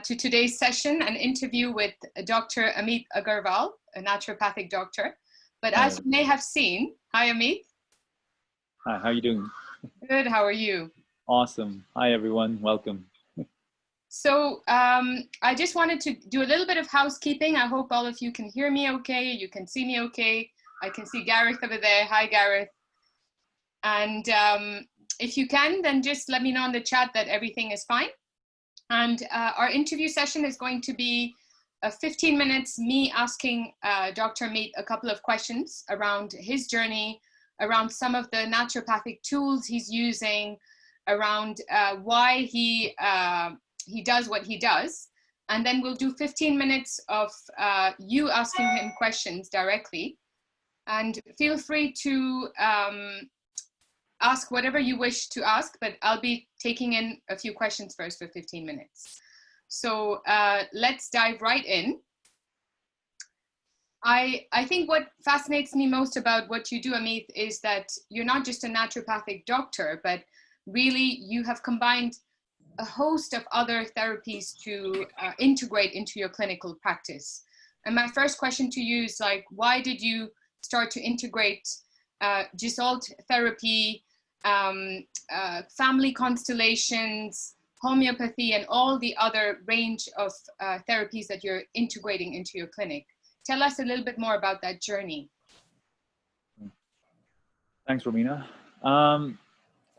To today's session, an interview with Dr. Ameet Aggarwal, a naturopathic doctor. But as you may have seen, hi Ameet. Hi, how are you doing? Good, how are you? Awesome. Hi everyone, welcome. So I just wanted to do a little bit of housekeeping. I hope all of you can hear me okay, you can see me okay. I can see Gareth over there. Hi Gareth. And if you can, then just let me know in the chat that everything is fine. And our interview session is going to be 15 minutes, me asking Dr. Ameet a couple of questions around his journey, around some of the naturopathic tools he's using, around why he does what he does. And then we'll do 15 minutes of you asking him questions directly. And feel free to ask whatever you wish to ask, but I'll be taking in a few questions first for 15 minutes. So let's dive right in. I think what fascinates me most about what you do, Ameet, is that you're not just a naturopathic doctor, but really you have combined a host of other therapies to integrate into your clinical practice. And my first question to you is like, why did you start to integrate Gestalt therapy, family constellations, homeopathy, and all the other range of therapies that you're integrating into your clinic? Tell us a little bit more about that journey. Thanks, Romina.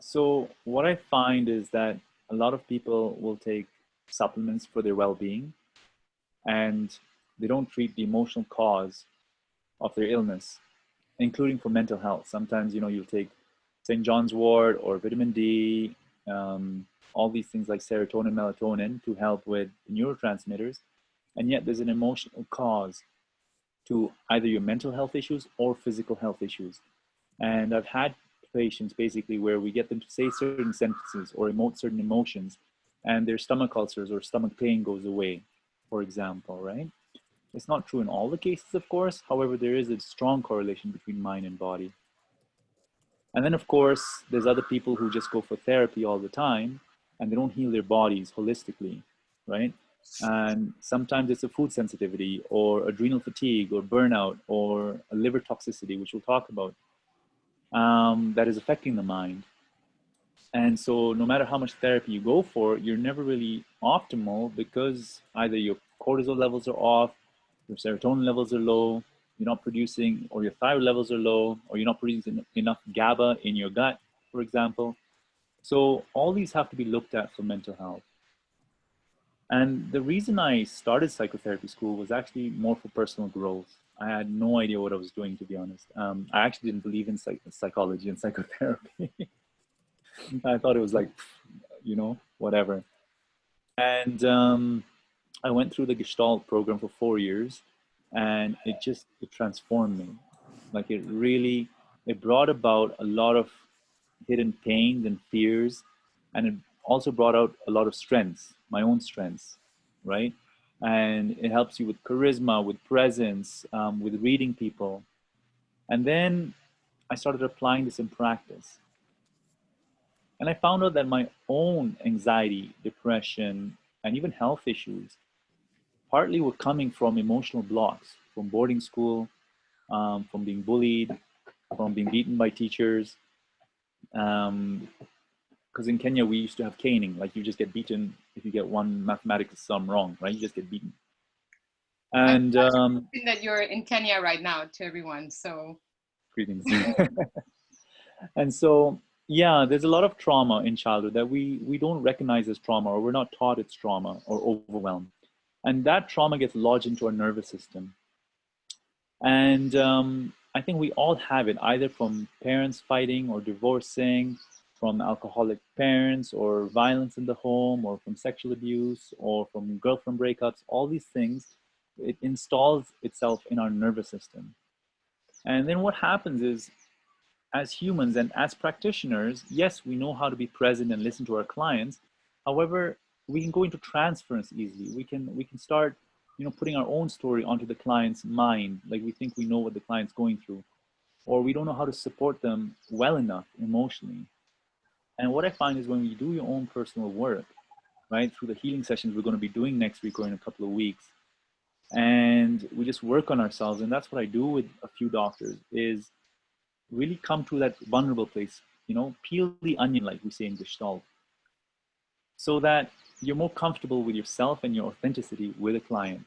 So what I find is that a lot of people will take supplements for their well-being, and they don't treat the emotional cause of their illness, including for mental health. Sometimes, you'll take St. John's wort or vitamin D, all these things like serotonin, melatonin to help with neurotransmitters. And yet there's an emotional cause to either your mental health issues or physical health issues. And I've had patients basically where we get them to say certain sentences or emote certain emotions, and their stomach ulcers or stomach pain goes away, for example, right? It's not true in all the cases, of course. However, there is a strong correlation between mind and body. And then, of course, there's other people who just go for therapy all the time and they don't heal their bodies holistically, right? And sometimes it's a food sensitivity or adrenal fatigue or burnout or a liver toxicity, which we'll talk about, that is affecting the mind. And so no matter how much therapy you go for, you're never really optimal because either your cortisol levels are off, your serotonin levels are low, you're not producing, or your thyroid levels are low, or you're not producing enough GABA in your gut, for example. So all these have to be looked at for mental health. And the reason I started psychotherapy school was actually more for personal growth. I had no idea what I was doing, to be honest. I actually didn't believe in psychology and psychotherapy. I thought it was like, whatever. And I went through the Gestalt program for 4 years, and it transformed me. Like it brought about a lot of hidden pains and fears, and it also brought out a lot of strengths, my own strengths, right? And it helps you with charisma, with presence, with reading people. And then I started applying this in practice. And I found out that my own anxiety, depression, and even health issues partly were coming from emotional blocks, from boarding school, from being bullied, from being beaten by teachers. Because in Kenya, we used to have caning, like you just get beaten if you get one mathematical sum wrong, right? You just get beaten. And that you're in Kenya right now to everyone, so. Greetings. And so, yeah, there's a lot of trauma in childhood that we don't recognize as trauma, or we're not taught it's trauma or overwhelmed. And that trauma gets lodged into our nervous system. And I think we all have it, either from parents fighting or divorcing, from alcoholic parents, or violence in the home, or from sexual abuse, or from girlfriend breakups. All these things, it installs itself in our nervous system. And then what happens is, as humans and as practitioners, yes, we know how to be present and listen to our clients. However, we can go into transference easily. We can start, putting our own story onto the client's mind. Like we think we know what the client's going through, or we don't know how to support them well enough emotionally. And what I find is when you do your own personal work, right? Through the healing sessions we're going to be doing next week or in a couple of weeks. And we just work on ourselves. And that's what I do with a few doctors, is really come to that vulnerable place, peel the onion, like we say in Gestalt, so that you're more comfortable with yourself and your authenticity with a client.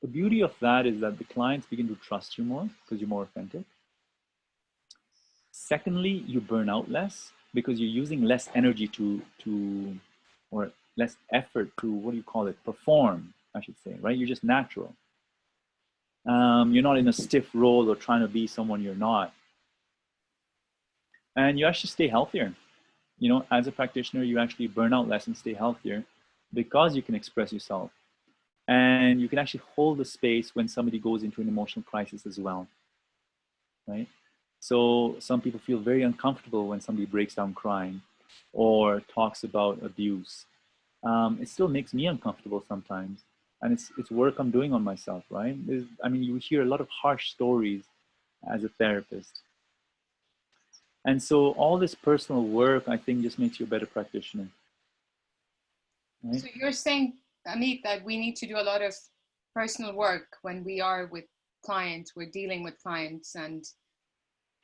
The beauty of that is that the clients begin to trust you more because you're more authentic. Secondly, you burn out less because you're using less energy or less effort to, what do you call it, perform, I should say, right? You're just natural. You're not in a stiff role or trying to be someone you're not. And you actually stay healthier. As a practitioner, you actually burn out less and stay healthier because you can express yourself. And you can actually hold the space when somebody goes into an emotional crisis as well, right? So some people feel very uncomfortable when somebody breaks down crying or talks about abuse. It still makes me uncomfortable sometimes. And it's work I'm doing on myself, right? You hear a lot of harsh stories as a therapist. And so all this personal work, I think, just makes you a better practitioner. Right? So you're saying, Ameet, that we need to do a lot of personal work when we are with clients, we're dealing with clients, and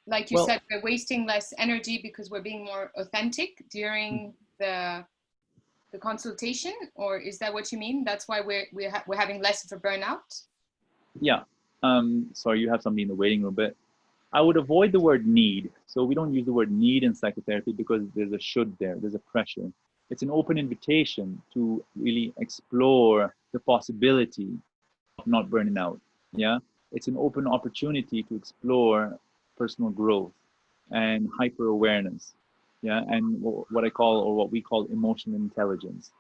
like you said, we're wasting less energy because we're being more authentic during the consultation, or is that what you mean? That's why we're having less of a burnout? Yeah. Sorry, you have somebody in the waiting room, but I would avoid the word need. So we don't use the word need in psychotherapy because there's a should there, there's a pressure. It's an open invitation to really explore the possibility of not burning out. Yeah. It's an open opportunity to explore personal growth and hyper awareness. Yeah. And what I call, or what we call, emotional intelligence.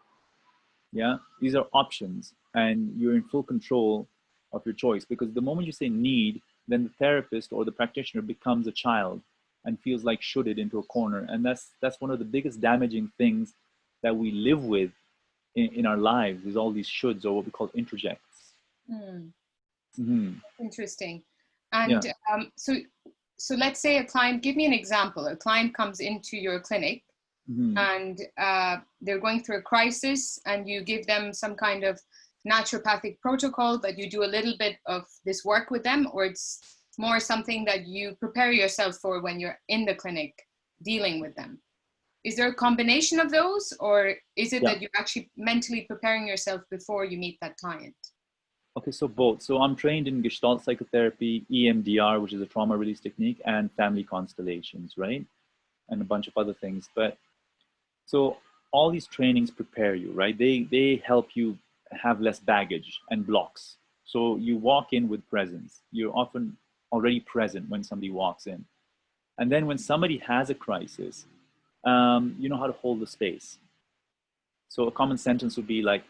Yeah. These are options and you're in full control of your choice, because the moment you say need, then the therapist or the practitioner becomes a child and feels like should it into a corner. And that's one of the biggest damaging things that we live with in our lives, is all these shoulds, or what we call interjects. Mm. Interesting. And Yeah. So let's say a client, give me an example. A client comes into your clinic and they're going through a crisis, and you give them some kind of naturopathic protocol that you do a little bit of this work with them, or it's more something that you prepare yourself for when you're in the clinic dealing with them? Is there a combination of those, or is it that you're actually mentally preparing yourself before you meet that client? Okay, so both. So I'm trained in Gestalt psychotherapy, EMDR, which is a trauma release technique, and family constellations, right? And a bunch of other things. But so all these trainings prepare you, right? They help you have less baggage and blocks. So you walk in with presence. You're often already present when somebody walks in. And then when somebody has a crisis, you know how to hold the space. So a common sentence would be like,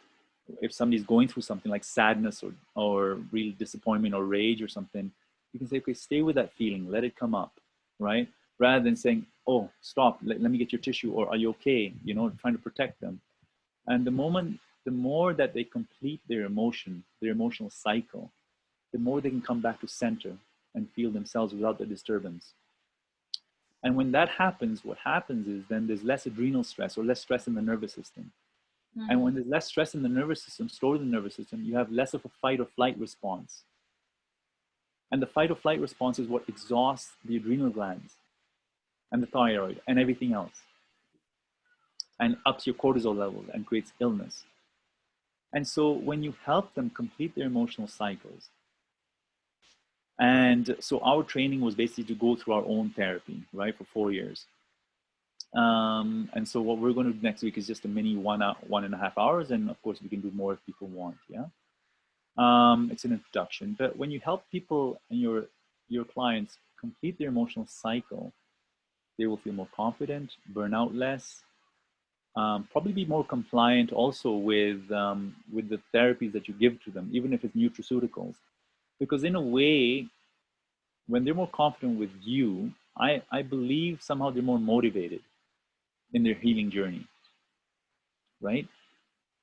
if somebody's going through something like sadness or real disappointment or rage or something, you can say, okay, stay with that feeling, let it come up, right? Rather than saying, oh, stop, let me get your tissue, or are you okay? Trying to protect them. And the more that they complete their emotional cycle, the more they can come back to center and feel themselves without the disturbance. And when that happens, what happens is then there's less adrenal stress or less stress in the nervous system. And when there's less stress in the nervous system, stored in the nervous system, you have less of a fight or flight response. And the fight or flight response is what exhausts the adrenal glands and the thyroid and everything else, and ups your cortisol levels and creates illness. And so when you help them complete their emotional cycles, and so our training was basically to go through our own therapy, right, for 4 years. And so what we're going to do next week is just a mini 1.5 hours. And of course we can do more if people want. Yeah. It's an introduction, but when you help people and your clients complete their emotional cycle, they will feel more confident, burn out less, probably be more compliant also with the therapies that you give to them, even if it's nutraceuticals, because in a way, when they're more confident with you, I believe somehow they're more motivated in their healing journey, right?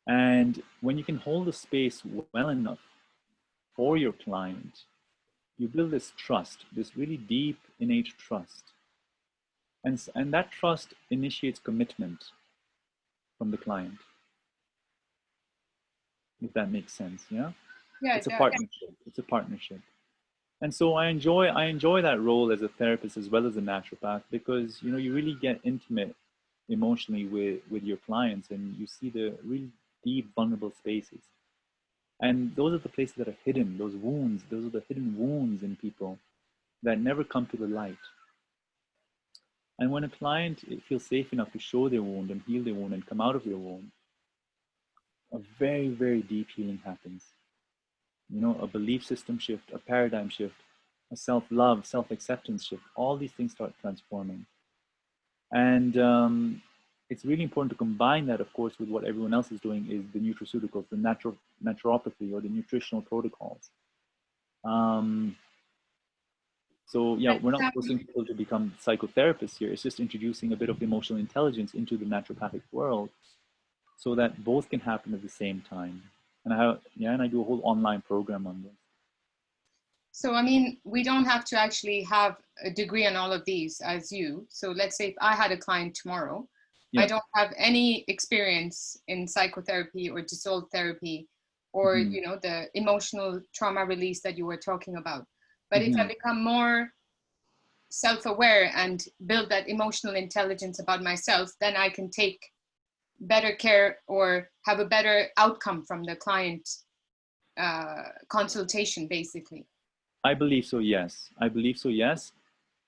And when you can hold the space well enough for your client, you build this trust, this really deep, innate trust. And that trust initiates commitment. from the client, if that makes sense. Yeah, Yeah, it's it a does. partnership. It's a partnership. And so I enjoy that role as a therapist as well as a naturopath, because you really get intimate emotionally with your clients, and you see the really deep vulnerable spaces, and those are the places that are hidden, those are the hidden wounds in people that never come to the light. And when a client feels safe enough to show their wound and heal their wound and come out of their wound, a very, very deep healing happens. A belief system shift, a paradigm shift, a self-love, self-acceptance shift. All these things start transforming. And it's really important to combine that, of course, with what everyone else is doing, is the nutraceuticals, the naturopathy, or the nutritional protocols. Um, so yeah, we're not forcing people to become psychotherapists here. It's just introducing a bit of emotional intelligence into the naturopathic world, so that both can happen at the same time. And I do a whole online program on this. So, I mean, we don't have to actually have a degree on all of these as you. So let's say if I had a client tomorrow, I Yeah. don't have any experience in psychotherapy or dissolve therapy or, Hmm. the emotional trauma release that you were talking about. But if I Hmm. become more self-aware and build that emotional intelligence about myself, then I can take better care or have a better outcome from the client consultation, basically. I believe so, yes. I believe so, yes.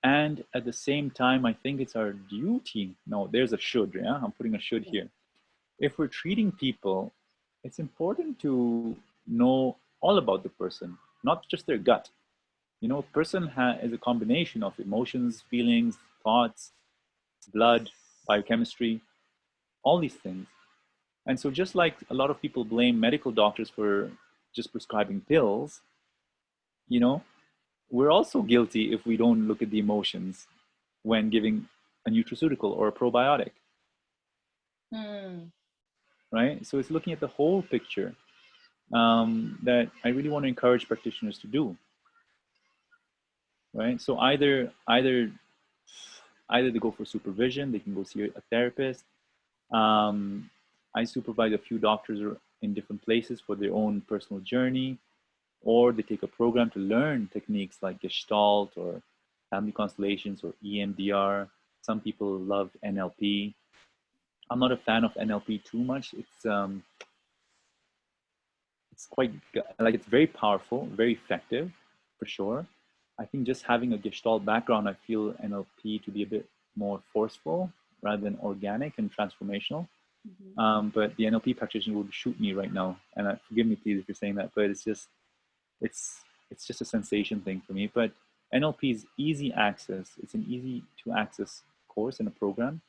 And at the same time, I think it's our duty. No, there's a should, yeah? I'm putting a should here. If we're treating people, it's important to know all about the person, not just their gut. A person is a combination of emotions, feelings, thoughts, blood, biochemistry, all these things. And so, just like a lot of people blame medical doctors for just prescribing pills, you know, we're also guilty if we don't look at the emotions when giving a nutraceutical or a probiotic, Hmm. right? So it's looking at the whole picture, that I really want to encourage practitioners to do, right? So either they go for supervision, they can go see a therapist. Um, I supervise a few doctors in different places for their own personal journey, or they take a program to learn techniques like Gestalt or family constellations or EMDR. Some people love NLP. I'm not a fan of NLP too much. It's quite like, it's very powerful, very effective, for sure. I think just having a Gestalt background, I feel NLP to be a bit more forceful rather than organic and transformational. Mhm. But the NLP practitioner would shoot me right now, and forgive me, please, if you're saying that. But it's it's just a sensation thing for me. But NLP is easy access. It's an easy to access course and a program,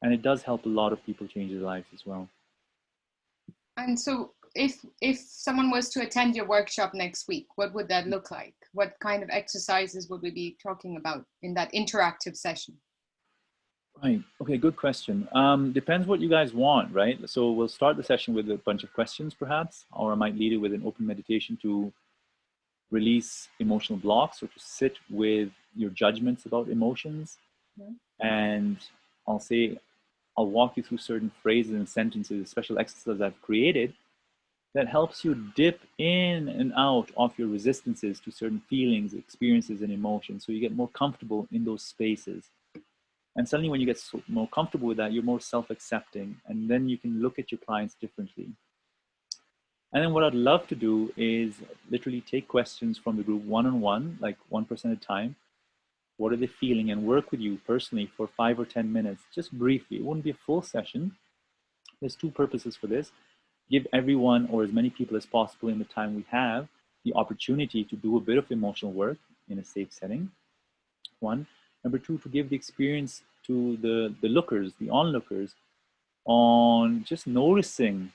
and it does help a lot of people change their lives as well. And so if someone was to attend your workshop next week, what would that look like? What kind of exercises would we be talking about in that interactive session? Right. Okay. Good question. Depends what you guys want, right? So we'll start the session with a bunch of questions, perhaps, or I might lead it with an open meditation to release emotional blocks, or to sit with your judgments about emotions. Mhm. And I'll say, I'll walk you through certain phrases and sentences, special exercises I've created that helps you dip in and out of your resistances to certain feelings, experiences, and emotions. So you get more comfortable in those spaces. And suddenly, when you get more comfortable with that, you're more self accepting. And then you can look at your clients differently. And then, what I'd love to do is literally take questions from the group one on one, like one person at a time. What are they feeling? And work with you personally for 5 or 10 minutes, just briefly. It wouldn't be a full session. There's two purposes for this: give everyone, or as many people as possible in the time we have, the opportunity to do a bit of emotional work in a safe setting. One. Number two, to give the experience to the lookers, the onlookers, on just noticing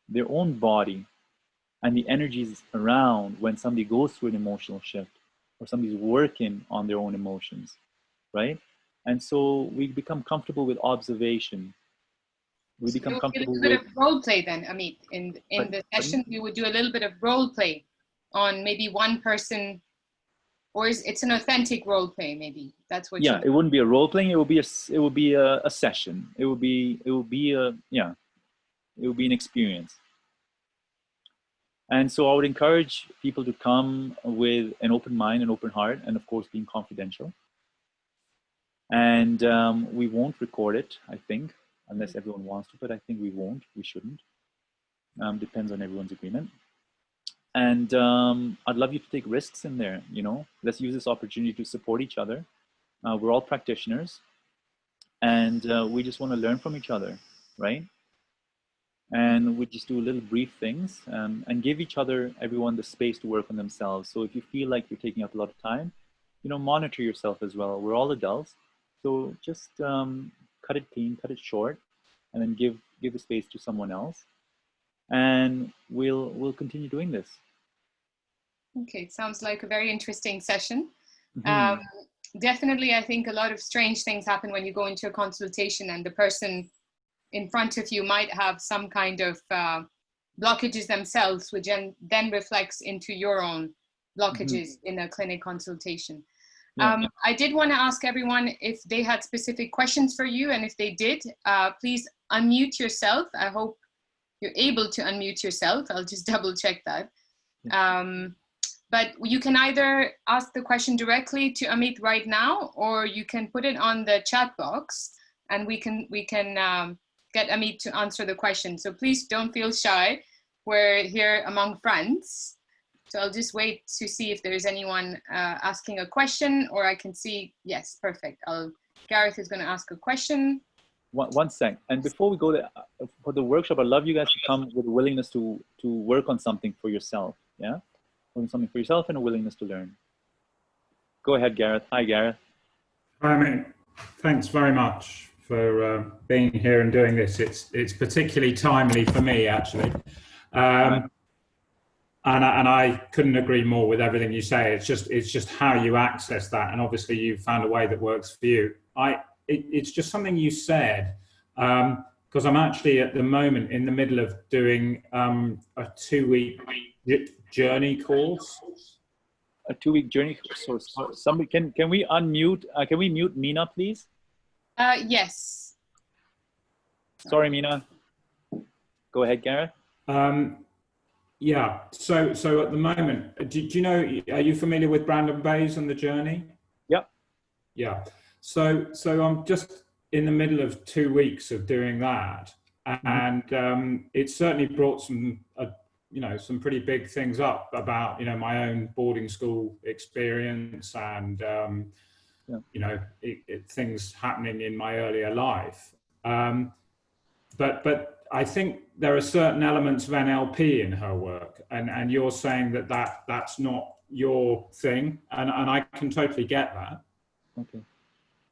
their own body and the energies around when somebody goes through an emotional shift or somebody's working on their own emotions, right? And so we become comfortable with observation. We So it become would be a comfortable little bit with, of role play then, Amit. In but, the but session, we would do a little bit of role play on maybe one person Or is it's an authentic role play? Maybe that's what you Yeah, mean. it wouldn't be a role playing. It would be a session. It would be a, yeah, it would be an experience. And so I would encourage people to come with an open mind and open heart, and of course being confidential. And we won't record it, I think, unless everyone wants to, but I think we won't. We shouldn't. Depends on everyone's agreement. And I'd love you to take risks in there. You know, let's use this opportunity to support each other. We're all practitioners, and we just want to learn from each other, right? And we just do little brief things, and give everyone the space to work on themselves. So if you feel like you're taking up a lot of time, you know, monitor yourself as well. We're all adults, so just cut it clean, cut it short, and then give the space to someone else, and we'll continue doing this. Okay, it sounds like a very interesting session. Mm-hmm. Definitely, I think a lot of strange things happen when you go into a consultation and the person in front of you might have some kind of blockages themselves, which then reflects into your own blockages in a clinic consultation. Yeah. I did want to ask everyone if they had specific questions for you, and if they did, please unmute yourself. I hope you're able to unmute yourself. I'll just double check that. But you can either ask the question directly to Ameet right now, or you can put it on the chat box, and we can get Ameet to answer the question. So please don't feel shy. We're here among friends. So I'll just wait to see if there's anyone asking a question, or I can see, yes, perfect. Gareth is going to ask a question. One sec. And before we go there, for the workshop, I'd love you guys to come with a willingness to work on something for yourself. Yeah? Something for yourself and a willingness to learn. Go ahead, Gareth. Hi, Gareth. Hi, Ameet. Thanks very much for being here and doing this. It's particularly timely for me, actually. And I couldn't agree more with everything you say. It's just how you access that, and obviously you've found a way that works for you. It's just something you said, because I'm actually at the moment in the middle of doing a 2-week journey course. A 2-week journey. So somebody can we unmute? Can we mute Meena, please? Yes. Sorry, Meena. Go ahead, Gareth. Yeah. So at the moment, do you know? Are you familiar with Brandon Bayes and the journey? Yep. Yeah. So I'm just in the middle of 2 weeks of doing that, and it certainly brought some some pretty big things up about my own boarding school experience and things happening in my earlier life. But I think there are certain elements of NLP in her work, and you're saying that's not your thing, and I can totally get that. Okay.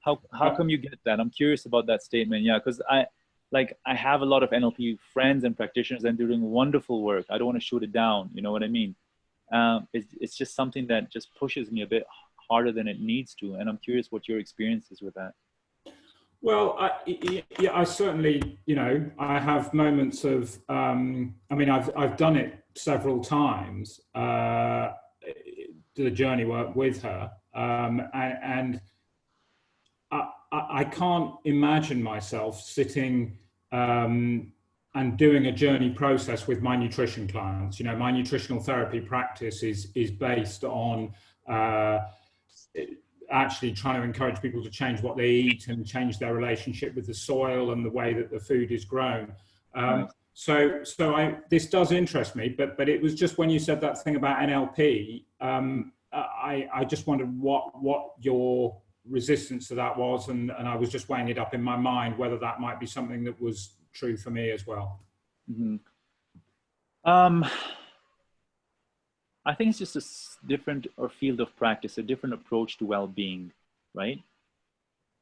How come you get that? I'm curious about that statement. Yeah, because I have a lot of NLP friends and practitioners, and they're doing wonderful work. I don't want to shoot it down. You know what I mean? It's just something that just pushes me a bit harder than it needs to, and I'm curious what your experience is with that. Well, I certainly, I have moments of, I've done it several times, the journey work with her, and I can't imagine myself sitting and doing a journey process with my nutrition clients. My nutritional therapy practice is based on actually trying to encourage people to change what they eat and change their relationship with the soil and the way that the food is grown. Nice. So this does interest me, but it was just when you said that thing about NLP, I just wondered what your resistance to that was, and I was just weighing it up in my mind whether that might be something that was true for me as well. I think it's just a different field of practice, a different approach to well-being, right?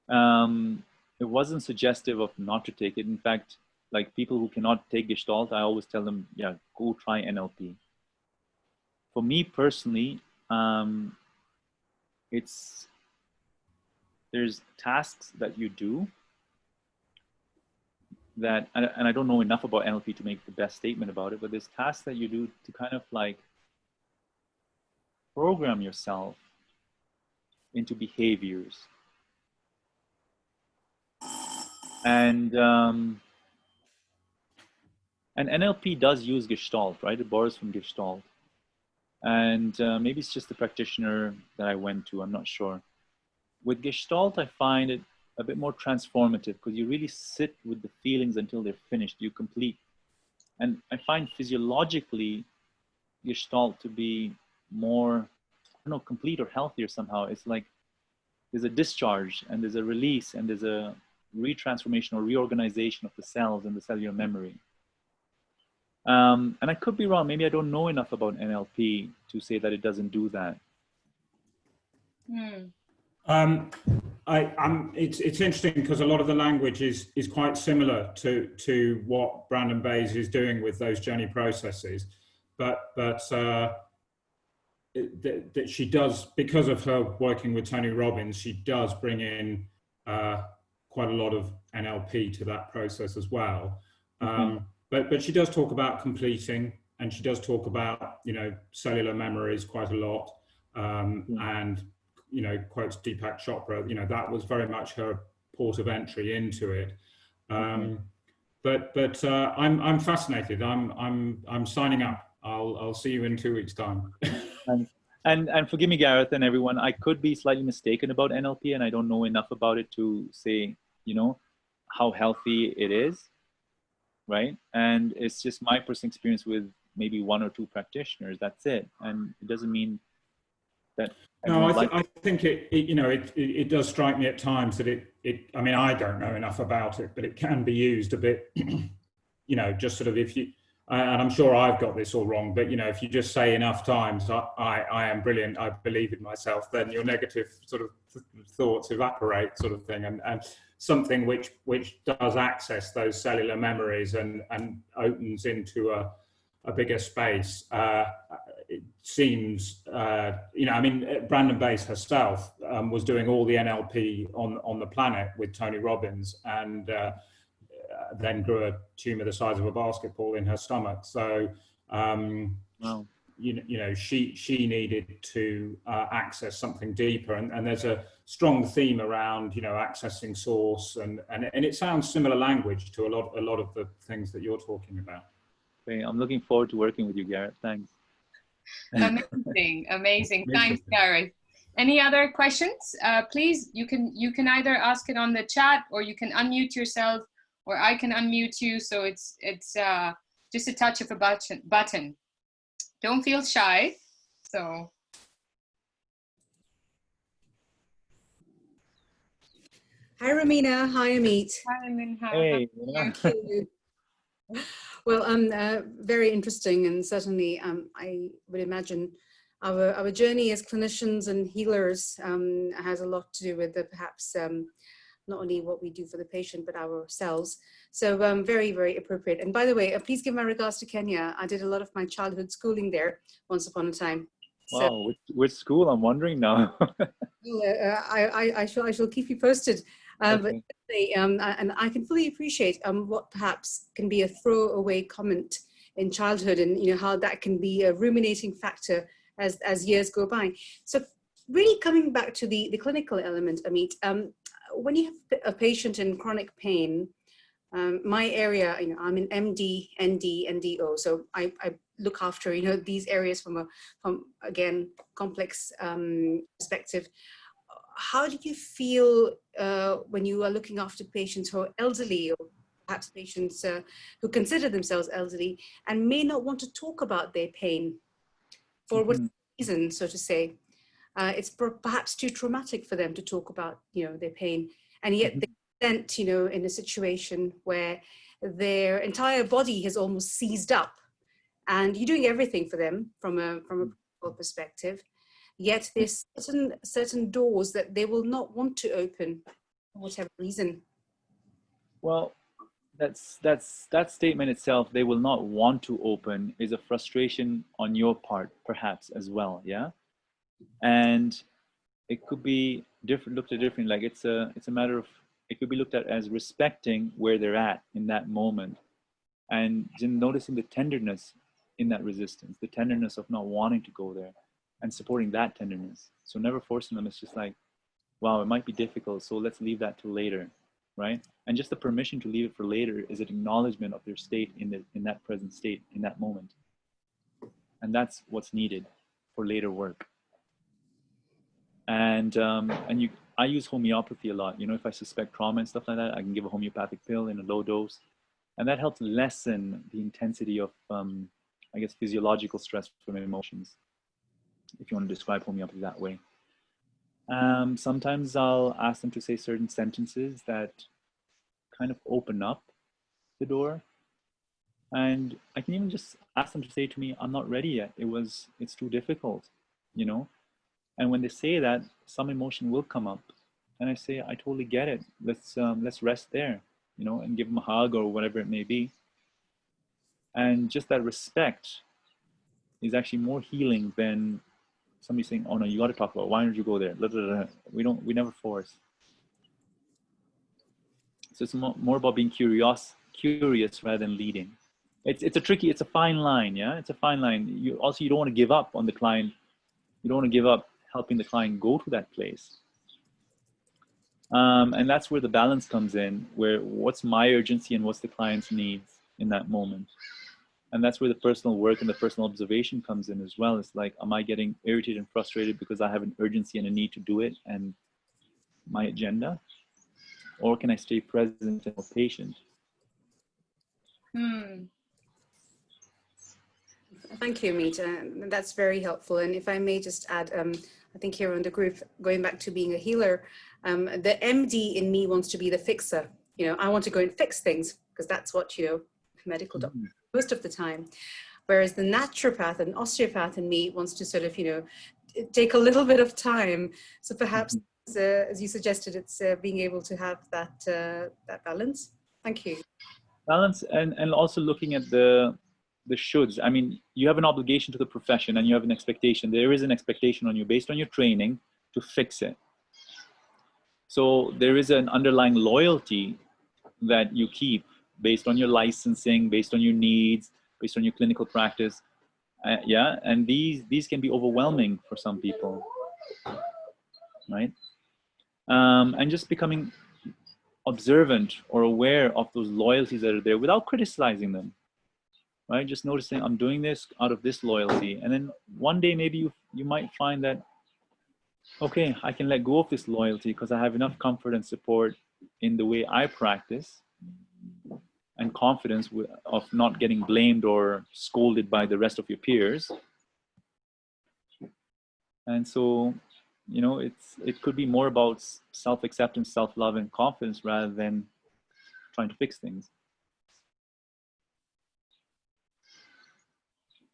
It wasn't suggestive of not to take it. In fact, like people who cannot take Gestalt, I always tell them, yeah, go try NLP. For me personally, there's tasks that you do that, and I don't know enough about NLP to make the best statement about it, but there's tasks that you do to kind of like program yourself into behaviors. And NLP does use Gestalt, right? It borrows from Gestalt. And maybe it's just the practitioner that I went to, I'm not sure. With Gestalt, I find it a bit more transformative because you really sit with the feelings until they're finished, you complete. And I find physiologically Gestalt to be more, I don't know, complete or healthier somehow. It's like there's a discharge and there's a release and there's a retransformation or reorganization of the cells and the cellular memory. And I could be wrong. Maybe I don't know enough about NLP to say that it doesn't do that. It's interesting because a lot of the language is quite similar to what Brandon Bayes is doing with those journey processes, but that she does, because of her working with Tony Robbins, she does bring in quite a lot of NLP to that process as well. But she does talk about completing, and she does talk about, you know, cellular memories quite a lot, and, you know, quotes Deepak Chopra. You know, that was very much her port of entry into it. But I'm fascinated. I'm signing up. I'll see you in 2 weeks' time. And forgive me, Gareth, and everyone, I could be slightly mistaken about NLP, and I don't know enough about it to say, you know, how healthy it is, right? And it's just my personal experience with maybe 1 or 2 practitioners. That's it, and it doesn't mean that. No, I think it does strike me at times that I mean, I don't know enough about it, but it can be used a bit, you know, just sort of if you, and I'm sure I've got this all wrong, but, you know, if you just say enough times, I am brilliant, I believe in myself, then your negative sort of thoughts evaporate, sort of thing. And something which does access those cellular memories and opens into a bigger space, it seems, you know, I mean, Brandon Bayes herself was doing all the NLP on the planet with Tony Robbins, and then grew a tumor the size of a basketball in her stomach. So, wow. you know, she needed to access something deeper, and there's a strong theme around, you know, accessing source, and it sounds similar language to a lot of the things that you're talking about. Okay, I'm looking forward to working with you, Gareth. Thanks. Amazing. Thanks, Gareth. Any other questions? Please, you can either ask it on the chat, or you can unmute yourself, or I can unmute you. So it's just a touch of a button. Don't feel shy. So. Hi, Romina. Hi, Ameet. Hi, Minha. Hey. Thank you. Well, very interesting, and certainly I would imagine our journey as clinicians and healers has a lot to do with perhaps not only what we do for the patient, but ourselves. So very, very appropriate. And by the way, please give my regards to Kenya. I did a lot of my childhood schooling there once upon a time. So, wow, which school? I'm wondering now. I shall keep you posted. Okay. But and I can fully appreciate what perhaps can be a throwaway comment in childhood, and you know how that can be a ruminating factor as years go by. So really coming back to the clinical element, Ameet, when you have a patient in chronic pain, my area, you know, I'm an MD, ND, and DO, so I look after, you know, these areas from again complex perspective. How do you feel when you are looking after patients who are elderly, or perhaps patients who consider themselves elderly and may not want to talk about their pain for whatever reason, so to say? It's perhaps too traumatic for them to talk about, you know, their pain, and yet they're sent, you know, in a situation where their entire body has almost seized up, and you're doing everything for them from a practical perspective. Yet there's certain doors that they will not want to open for whatever reason. Well, that statement itself, they will not want to open, is a frustration on your part, perhaps, as well, yeah? And it could be looked at differently. Like it's a matter of, it could be looked at as respecting where they're at in that moment, and noticing the tenderness in that resistance, the tenderness of not wanting to go there, and supporting that tenderness. So never forcing them. It's just like, wow, it might be difficult, so let's leave that till later, right? And just the permission to leave it for later is an acknowledgement of their state in that present state, in that moment. And that's what's needed for later work. And I use homeopathy a lot. You know, if I suspect trauma and stuff like that, I can give a homeopathic pill in a low dose, and that helps lessen the intensity of, I guess, physiological stress from emotions, if you want to describe homeopathy that way. Sometimes I'll ask them to say certain sentences that kind of open up the door, and I can even just ask them to say to me, "I'm not ready yet. It's too difficult," you know. And when they say that, some emotion will come up, and I say, "I totally get it. Let's rest there," you know, and give them a hug or whatever it may be. And just that respect is actually more healing than somebody saying, "Oh no, you got to talk about it. Why don't you go there?" We never force. So it's more about being curious rather than leading. It's a fine line, yeah. It's a fine line. You don't want to give up on the client. You don't want to give up helping the client go to that place. And that's where the balance comes in, where what's my urgency and what's the client's needs in that moment. And that's where the personal work and the personal observation comes in as well. It's like, am I getting irritated and frustrated because I have an urgency and a need to do it and my agenda? Or can I stay present and patient? Thank you, Ameet. That's very helpful. And if I may just add, I think here on the group, going back to being a healer, the MD in me wants to be the fixer. You know, I want to go and fix things because that's what, you know, medical doctor most of the time. Whereas the naturopath and osteopath in me wants to sort of, you know, take a little bit of time. So perhaps, as you suggested, it's being able to have that that balance. Thank you. Balance and also looking at the shoulds. I mean, you have an obligation to the profession and you have an expectation. There is an expectation on you based on your training to fix it. So there is an underlying loyalty that you keep based on your licensing, based on your needs, based on your clinical practice. Yeah, and these can be overwhelming for some people, right? And just becoming observant or aware of those loyalties that are there without criticizing them, right? Just noticing, I'm doing this out of this loyalty. And then one day maybe you might find that, okay, I can let go of this loyalty because I have enough comfort and support in the way I practice and confidence of not getting blamed or scolded by the rest of your peers. And so, you know, it could be more about self-acceptance, self-love, and confidence rather than trying to fix things.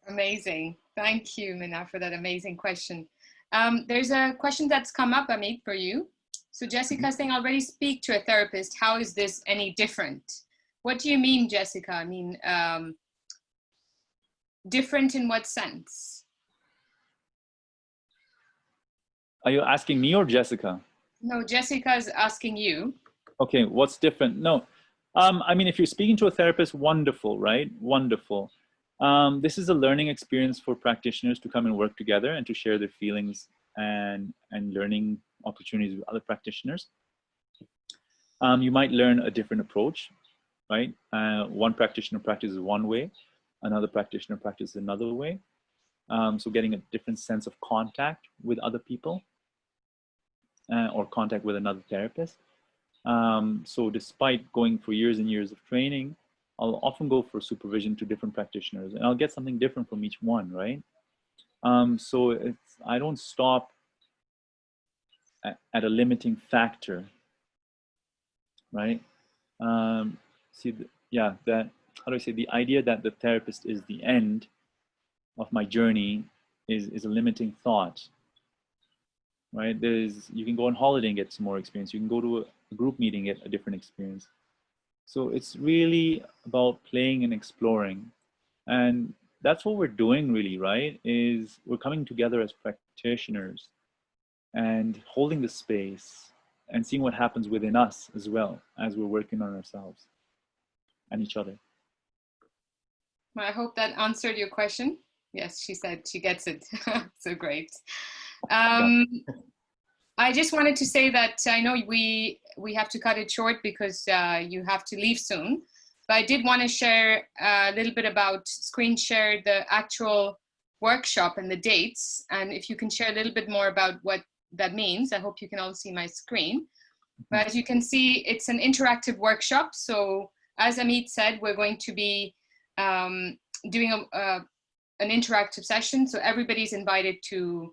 Amazing. Thank you, Mina, for that amazing question. There's a question that's come up, Ameet, for you. So Jessica's saying, already speak to a therapist. How is this any different? What do you mean, Jessica? I mean, different in what sense? Are you asking me or Jessica? No, Jessica's asking you. Okay, what's different? No, I mean, if you're speaking to a therapist, wonderful, right? Wonderful. This is a learning experience for practitioners to come and work together and to share their feelings and learning opportunities with other practitioners. You might learn a different approach, right? One practitioner practices one way, another practitioner practices another way. So getting a different sense of contact with other people or contact with another therapist. So despite going for years and years of training, I'll often go for supervision to different practitioners and I'll get something different from each one, right? So I don't stop at a limiting factor, right? How do I say, the idea that the therapist is the end of my journey is a limiting thought, right? You can go on holiday and get some more experience. You can go to a group meeting, get a different experience. So it's really about playing and exploring. And that's what we're doing really, right? Is we're coming together as practitioners and holding the space and seeing what happens within us as well as we're working on ourselves and each other. Well, I hope that answered your question. Yes, she said she gets it. So great. I just wanted to say that I know we have to cut it short because you have to leave soon. But I did want to share a little bit about, screen share the actual workshop and the dates. And if you can share a little bit more about what that means, I hope you can all see my screen. But as you can see, it's an interactive workshop. So as Ameet said, we're going to be doing an interactive session. So everybody's invited to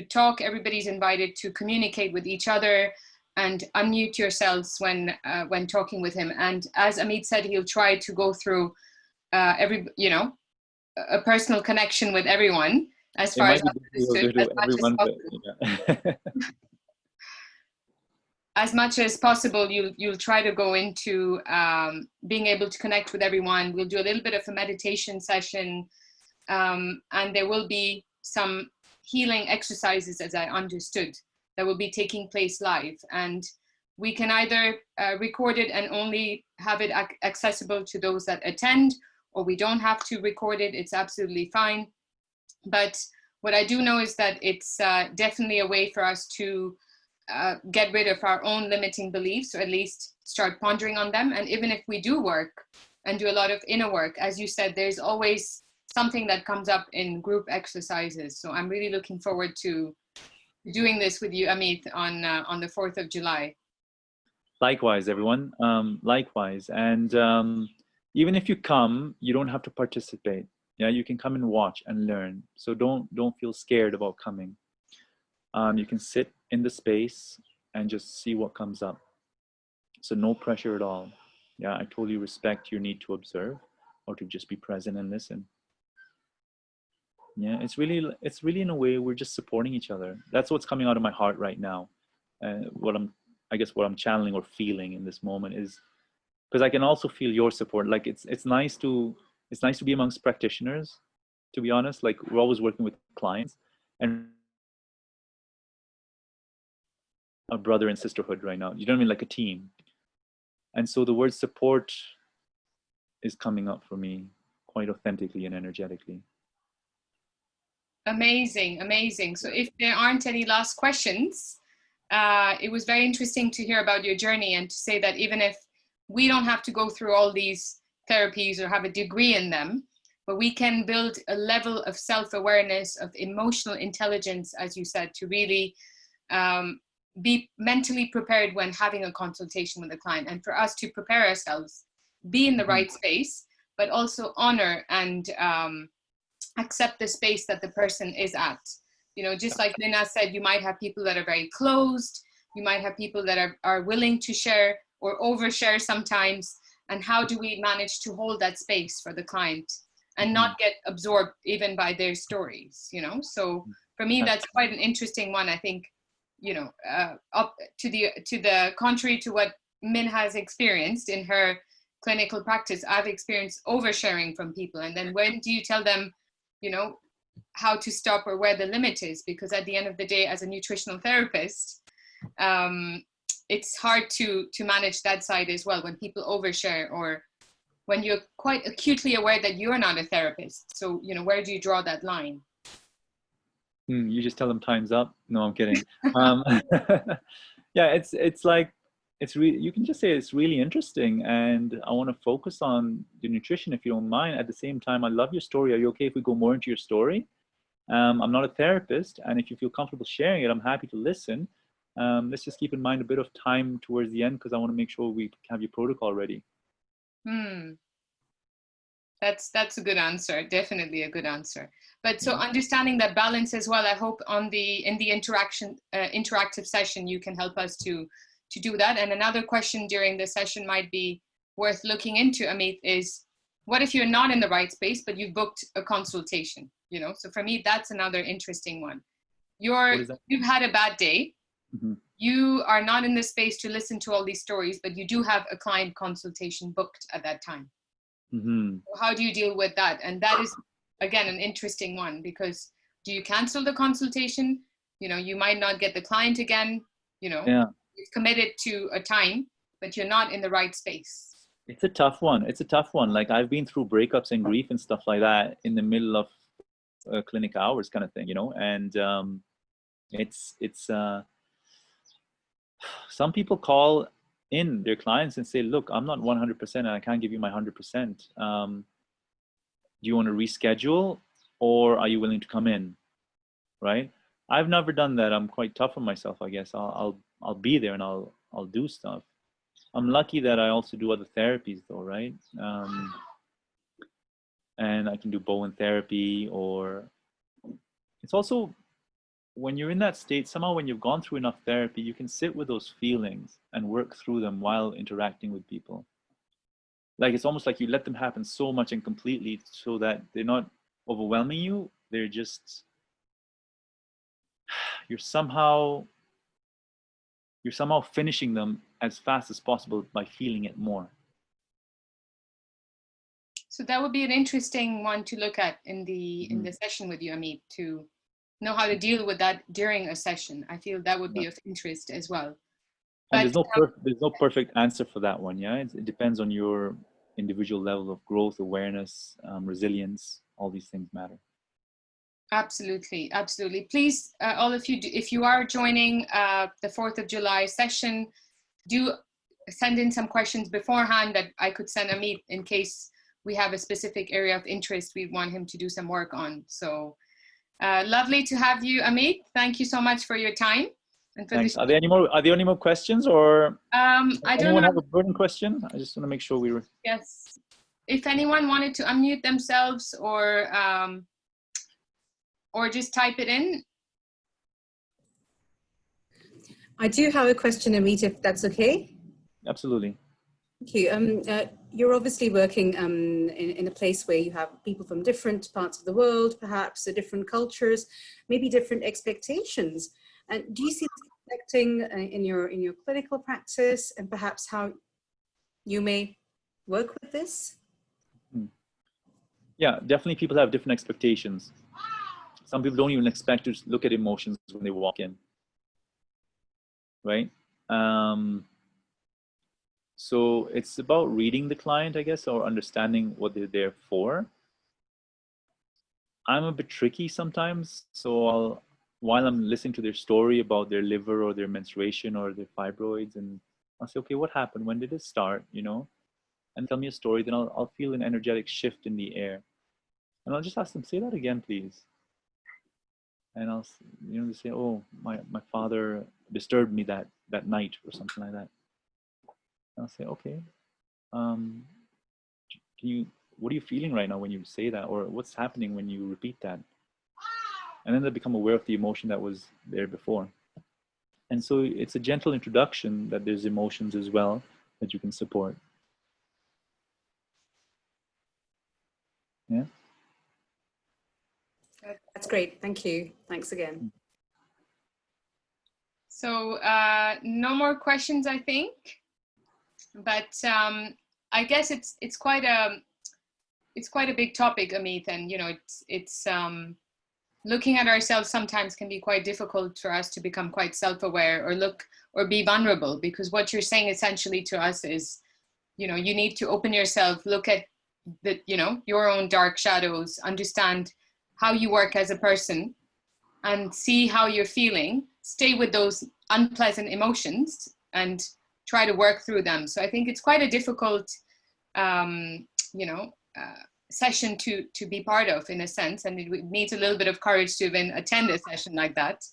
talk, everybody's invited to communicate with each other and unmute yourselves when talking with him. And as Ameet said, he'll try to go through a personal connection with everyone as far as as much as possible. You'll try to go into being able to connect with everyone. We'll do a little bit of a meditation session, and there will be some healing exercises, as I understood, that will be taking place live. And we can either record it and only have it accessible to those that attend, or we don't have to record it. It's absolutely fine. But what I do know is that it's definitely a way for us to get rid of our own limiting beliefs, or at least start pondering on them. And even if we do work and do a lot of inner work, as you said, there's always something that comes up in group exercises. So I'm really looking forward to doing this with you, Ameet, on the 4th of July. Likewise, everyone. Likewise. And even if you come, you don't have to participate. Yeah, you can come and watch and learn. So don't feel scared about coming. You can sit in the space and just see what comes up. So no pressure at all. Yeah, I totally respect your need to observe or to just be present and listen. Yeah, it's really in a way we're just supporting each other. That's what's coming out of my heart right now. What I'm channeling or feeling in this moment is, because I can also feel your support. Like it's nice to be amongst practitioners, to be honest. Like we're always working with clients and a brother and sisterhood right now. You know what I mean? Like a team. And so the word support is coming up for me quite authentically and energetically. Amazing, amazing. So if there aren't any last questions, it was very interesting to hear about your journey, and to say that even if we don't have to go through all these therapies or have a degree in them, but we can build a level of self-awareness, of emotional intelligence, as you said, to really be mentally prepared when having a consultation with a client, and for us to prepare ourselves, be in the right space, but also honor and accept the space that the person is at. You know, just like Lina said, you might have people that are very closed, you might have people that are willing to share or overshare sometimes, and how do we manage to hold that space for the client and not get absorbed even by their stories, you know? So for me, that's quite an interesting one. I think, you know, up to the contrary to what Min has experienced in her clinical practice, I've experienced oversharing from people. And then when do you tell them, you know, how to stop or where the limit is? Because at the end of the day, as a nutritional therapist, it's hard to manage that side as well, when people overshare or when you're quite acutely aware that you're not a therapist. So, you know, where do you draw that line? You just tell them time's up. No, I'm kidding. Yeah, it's like, you can just say it's really interesting, and I want to focus on the nutrition, if you don't mind. At the same time, I love your story. Are you okay if we go more into your story? I'm not a therapist, and if you feel comfortable sharing it, I'm happy to listen. Let's just keep in mind a bit of time towards the end, because I want to make sure we have your protocol ready. That's a good answer. Definitely a good answer. But so understanding that balance as well, I hope in the interactive session, you can help us to do that. And another question during the session might be worth looking into, Ameet, is what if you're not in the right space, but you've booked a consultation, you know? So for me, that's another interesting one. You've had a bad day. You are not in the space to listen to all these stories, but you do have a client consultation booked at that time. How do you deal with that? And that is, again, an interesting one, because do you cancel the consultation? You know, you might not get the client again, you know. Yeah. You've committed to a time, but you're not in the right space. It's a tough one. Like I've been through breakups and grief and stuff like that in the middle of clinic hours kind of thing, you know, and it's Some people call in their clients and say, look, I'm not 100% and I can't give you my 100%. Do you want to reschedule, or are you willing to come in? Right? I've never done that. I'm quite tough on myself, I guess. I'll be there and I'll do stuff. I'm lucky that I also do other therapies though, right? And I can do Bowen therapy, or it's also, when you're in that state, somehow when you've gone through enough therapy, you can sit with those feelings and work through them while interacting with people. Like, it's almost like you let them happen so much and completely so that they're not overwhelming you. They're just, you're somehow finishing them as fast as possible by feeling it more. So that would be an interesting one to look at in the session with you, Ameet, to know how to deal with that during a session. I feel that would be of interest as well. And there's no perfect answer for that one. Yeah, it depends on your individual level of growth, awareness, resilience. All these things matter. Absolutely, absolutely. Please, all of you, if you are joining the 4th of July session, do send in some questions beforehand that I could send Ameet in case we have a specific area of interest we want him to do some work on. So lovely to have you, Ameet. Thank you so much for your time. And for Thanks. Are there any more questions, or I don't anyone know. have a burning question? I just want to make sure we were. Yes. If anyone wanted to unmute themselves or just type it in. I do have a question, Ameet, if that's okay. Absolutely. Thank you. You're obviously working in a place where you have people from different parts of the world, perhaps different cultures, maybe different expectations. And do you see this reflecting in your clinical practice, and perhaps how you may work with this? Yeah, definitely people have different expectations. Some people don't even expect to look at emotions when they walk in, right? So it's about reading the client, I guess, or understanding what they're there for. I'm a bit tricky sometimes, so while I'm listening to their story about their liver or their menstruation or their fibroids, and I'll say, okay, what happened? When did it start? You know, and tell me a story. Then I'll feel an energetic shift in the air, and I'll just ask them, say that again, please. And I'll, they say, oh, my father disturbed me that night or something like that. And I'll say, okay, what are you feeling right now when you say that, or what's happening when you repeat that? And then they become aware of the emotion that was there before. And so it's a gentle introduction that there's emotions as well that you can support. Yeah. That's great. Thank you. Thanks again. So no more questions, I think. But I guess it's quite a big topic, Ameet, and it's looking at ourselves sometimes can be quite difficult for us to become quite self-aware or be vulnerable, because what you're saying essentially to us is, you need to open yourself, look at your own dark shadows, understand how you work as a person, and see how you're feeling, stay with those unpleasant emotions and try to work through them. So I think it's quite a difficult, session to be part of, in a sense, and it needs a little bit of courage to even attend a session like that.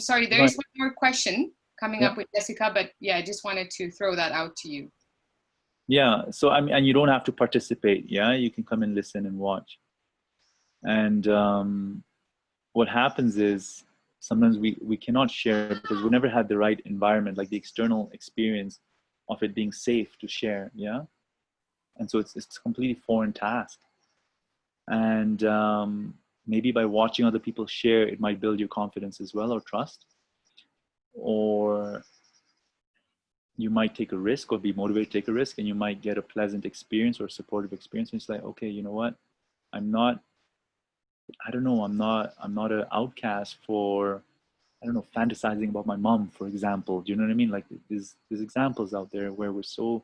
Sorry, there is one more question coming up with Jessica, but yeah, I just wanted to throw that out to you. Yeah, so I mean, and you don't have to participate. Yeah, you can come and listen and watch. And what happens is sometimes we cannot share because we never had the right environment, like the external experience of it being safe to share. Yeah. And so it's a completely foreign task. And maybe by watching other people share, it might build your confidence as well, or trust. Or you might take a risk or be motivated to take a risk, and you might get a pleasant experience or a supportive experience. And it's like, okay, you know what? I'm not an outcast for, I don't know, fantasizing about my mom, for example. Do you know what I mean? Like there's examples out there where we're so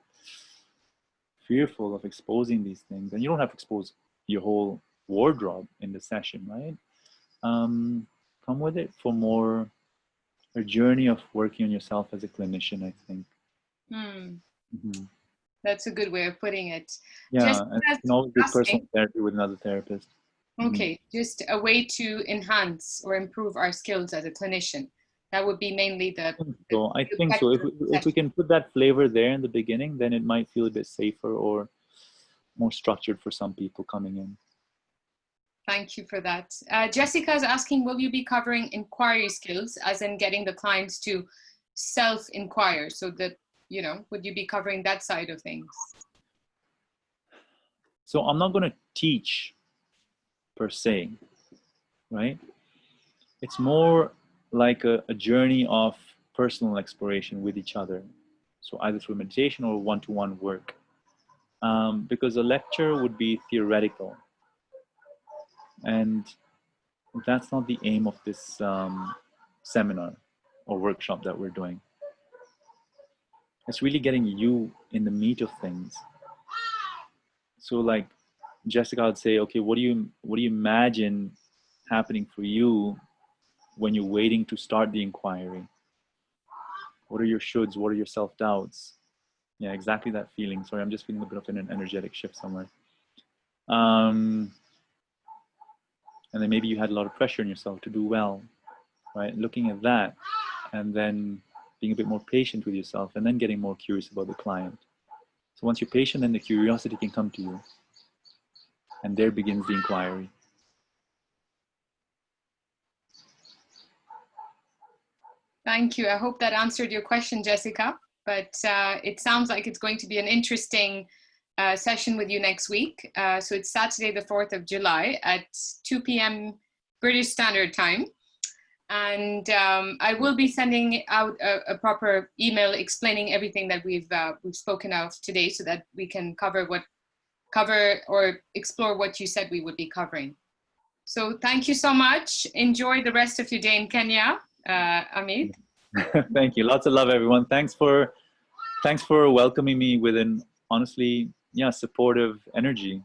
fearful of exposing these things, and you don't have to expose your whole wardrobe in the session, right? Come with it for more a journey of working on yourself as a clinician, I think. Hmm. Mhm. That's a good way of putting it. Yeah, Just and you can always do asking, personal therapy with another therapist. okay, just a way to enhance or improve our skills as a clinician. That would be mainly the So I think so. objective If we can put that flavor there in the beginning, then it might feel a bit safer or more structured for some people coming in. Thank you for that. Jessica is asking, will you be covering inquiry skills, as in getting the clients to self-inquire? So that, you know, would you be covering that side of things? So I'm not going to teach per se, right? It's more like a journey of personal exploration with each other. So either through meditation or one-to-one work. Because a lecture would be theoretical. And that's not the aim of this seminar or workshop that we're doing. It's really getting you in the meat of things. So like Jessica would say, okay, what do you imagine happening for you when you're waiting to start the inquiry? What are your shoulds? What are your self-doubts? Yeah, exactly that feeling. Sorry, I'm just feeling a bit of an energetic shift somewhere. And then maybe you had a lot of pressure on yourself to do well, right? Looking at that and then being a bit more patient with yourself and then getting more curious about the client. So once you're patient, then the curiosity can come to you. And there begins the inquiry. Thank you. I hope that answered your question, Jessica. But it sounds like it's going to be an interesting session with you next week. So it's Saturday, the 4th of July at 2 p.m. British Standard Time. And I will be sending out a proper email explaining everything that we've spoken of today, so that we can cover or explore what you said we would be covering. So thank you so much. Enjoy the rest of your day in Kenya, Ameet. Thank you. Lots of love, everyone. Thanks for welcoming me with an honestly, supportive energy.